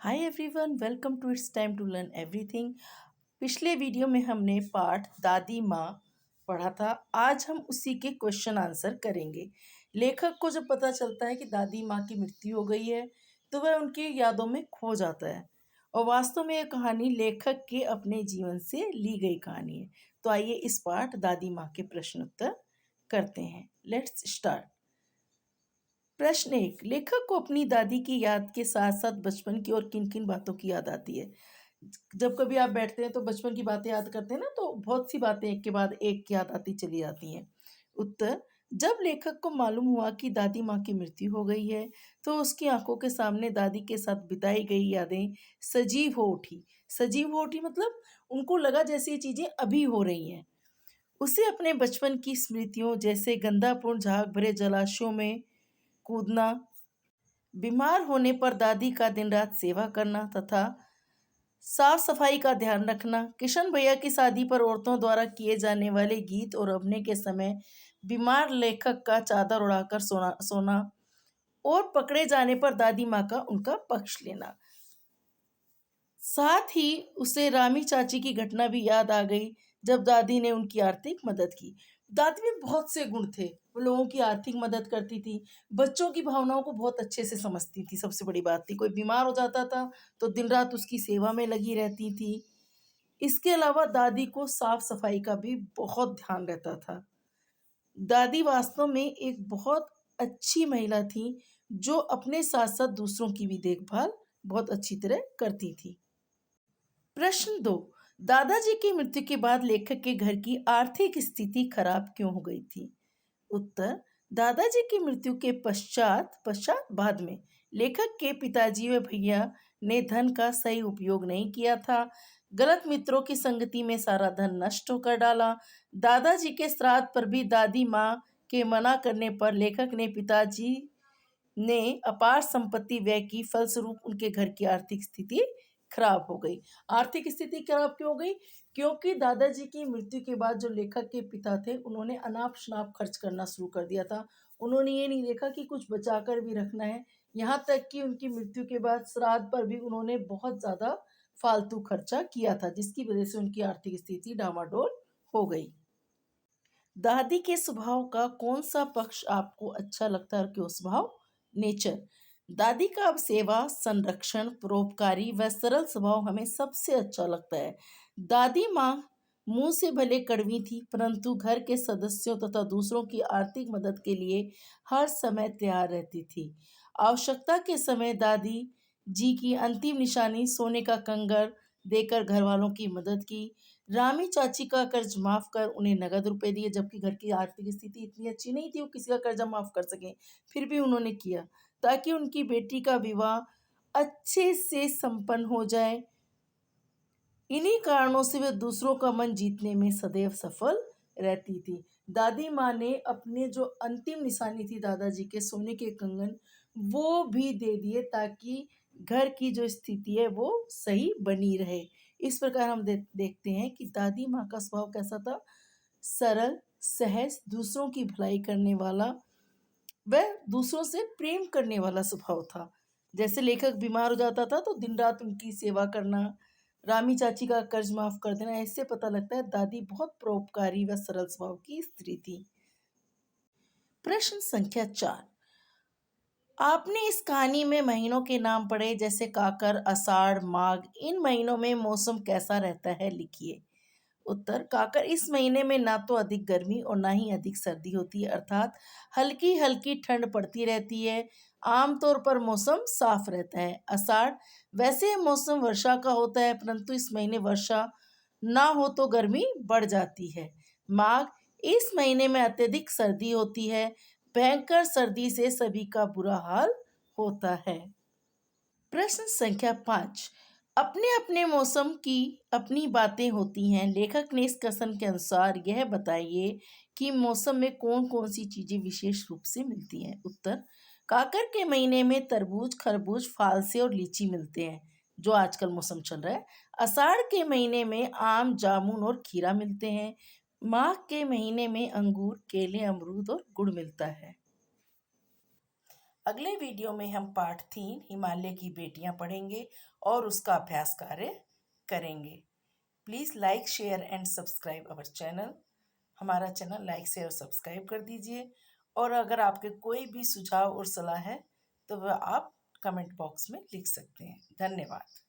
Hi everyone, welcome to it's time to learn everything. पिछले video में हमने पाठ दादी माँ पढ़ा था। आज हम उसी के क्वेश्चन आंसर करेंगे। लेखक को जब पता चलता है कि दादी माँ की मृत्यु हो गई है तो वह उनकी यादों में खो जाता है और वास्तव में यह कहानी लेखक के अपने जीवन से ली गई कहानी है। तो आइए इस पाठ दादी माँ के प्रश्न उत्तर करते हैं। Let's start. प्रश्न 1, लेखक को अपनी दादी की याद के साथ साथ बचपन की और किन किन बातों की याद आती है। जब कभी आप बैठते हैं तो बचपन की बातें याद करते हैं ना, तो बहुत सी बातें एक के बाद एक याद आती चली जाती हैं। उत्तर, जब लेखक को मालूम हुआ कि दादी माँ की मृत्यु हो गई है तो उसकी आंखों के सामने दादी के साथ बिताई गई यादें सजीव हो उठी। सजीव हो उठी मतलब उनको लगा जैसे ये चीजें अभी हो रही हैं। उसे अपने बचपन की स्मृतियों जैसे गंधापूर्ण झाग भरे जलाशयों में कूदना, बीमार होने पर दादी का दिन रात सेवा करना तथा साफ सफाई का ध्यान रखना, किशन भैया की शादी पर औरतों द्वारा किए जाने वाले गीत और अभिनय के समय बीमार लेखक का चादर उड़ाकर सोना सोना और पकड़े जाने पर दादी माँ का उनका पक्ष लेना। साथ ही उसे रामी चाची की घटना भी याद आ गई जब दादी ने उनकी आर्थिक मदद की। दादी में बहुत से गुण थे। वो लोगों की आर्थिक मदद करती थी, बच्चों की भावनाओं को बहुत अच्छे से समझती थी। सबसे बड़ी बात थी, कोई बीमार हो जाता था तो दिन रात उसकी सेवा में लगी रहती थी। इसके अलावा दादी को साफ सफाई का भी बहुत ध्यान रहता था। दादी वास्तव में एक बहुत अच्छी महिला थी जो अपने साथ साथ दूसरों की भी देखभाल बहुत अच्छी तरह करती थी। प्रश्न 2, दादाजी की मृत्यु के बाद लेखक के घर की आर्थिक स्थिति खराब क्यों हो गई थी। उत्तर, दादाजी की मृत्यु के पश्चात पश्चात बाद में लेखक के पिताजी व भैया ने धन का सही उपयोग नहीं किया था। गलत मित्रों की संगति में सारा धन नष्ट होकर डाला। दादाजी के श्राद्ध पर भी दादी माँ के मना करने पर लेखक ने पिताजी ने अपार संपत्ति व्यय की, फलस्वरूप उनके घर की आर्थिक स्थिति खराब हो गई। आर्थिक स्थिति खराब क्यों हो गई? क्योंकि दादाजी की मृत्यु के बाद जो लेखक के पिता थे उन्होंने अनाप शनाप खर्च करना शुरू कर दिया था। उन्होंने ये नहीं देखा कि कुछ बचाकर भी रखना है। यहाँ तक कि उनकी मृत्यु के बाद श्राद्ध पर भी उन्होंने बहुत ज्यादा फालतू खर्चा किया था, जिसकी वजह से उनकी आर्थिक स्थिति डामाडोल हो गई। दादी के स्वभाव का कौन सा पक्ष आपको अच्छा लगता है और क्यों? स्वभाव, नेचर। दादी का सेवा, संरक्षण, परोपकारी व सरल स्वभाव हमें सबसे अच्छा लगता है। दादी माँ मुंह से भले कड़वी थी परंतु घर के सदस्यों तथा दूसरों की आर्थिक मदद के लिए हर समय तैयार रहती थी। आवश्यकता के समय दादी जी की अंतिम निशानी सोने का कंगर देकर घर वालों की मदद की। रामी चाची का कर्ज माफ कर उन्हें नगद रुपए दिए, जबकि घर की आर्थिक स्थिति इतनी अच्छी नहीं थी वो किसी का कर्जा माफ कर सकें, फिर भी उन्होंने किया ताकि उनकी बेटी का विवाह अच्छे से संपन्न हो जाए। इन्हीं कारणों से वे दूसरों का मन जीतने में सदैव सफल रहती थी। दादी माँ ने अपने जो अंतिम निशानी थी दादाजी के सोने के कंगन, वो भी दे दिए ताकि घर की जो स्थिति है वो सही बनी रहे। इस प्रकार हम देखते हैं कि दादी माँ का स्वभाव कैसा था। सरल, सहज, दूसरों की भलाई करने वाला, वह दूसरों से प्रेम करने वाला स्वभाव था। जैसे लेखक बीमार हो जाता था तो दिन रात उनकी सेवा करना, रामी चाची का कर्ज माफ कर देना, इससे पता लगता है दादी बहुत परोपकारी व सरल स्वभाव की स्त्री थी। प्रश्न संख्या 4, आपने इस कहानी में महीनों के नाम पढ़े जैसे काकर, आषाढ़, माघ। इन महीनों में मौसम कैसा रहता है, लिखिए। उत्तर, काकर इस महीने में ना तो अधिक गर्मी और ना ही अधिक सर्दी होती है, अर्थात हल्की हल्की ठंड पड़ती रहती है। आमतौर पर मौसम साफ रहता है। आषाढ़, वैसे मौसम वर्षा का होता है परंतु इस महीने वर्षा ना हो तो गर्मी बढ़ जाती है। माघ, इस महीने में अत्यधिक सर्दी होती है। भयंकर सर्दी से सभी का बुरा हाल होता है। प्रश्न संख्या 5, अपने अपने मौसम की अपनी बातें होती हैं। लेखक ने इस कथन के अनुसार यह बताइए कि मौसम में कौन कौन सी चीजें विशेष रूप से मिलती हैं। उत्तर, काकर के महीने में तरबूज, खरबूज, फालसे और लीची मिलते हैं, जो आजकल मौसम चल रहा है। आषाढ़ के महीने में आम, जामुन और खीरा मिलते हैं। माघ के महीने में अंगूर, केले, अमरूद और गुड़ मिलता है। अगले वीडियो में हम पाठ 3 हिमालय की बेटियां पढ़ेंगे और उसका अभ्यास कार्य करेंगे। Please like share and subscribe our channel. हमारा चैनल लाइक शेयर और सब्सक्राइब कर दीजिए। और अगर आपके कोई भी सुझाव और सलाह है तो वह आप कमेंट बॉक्स में लिख सकते हैं। धन्यवाद।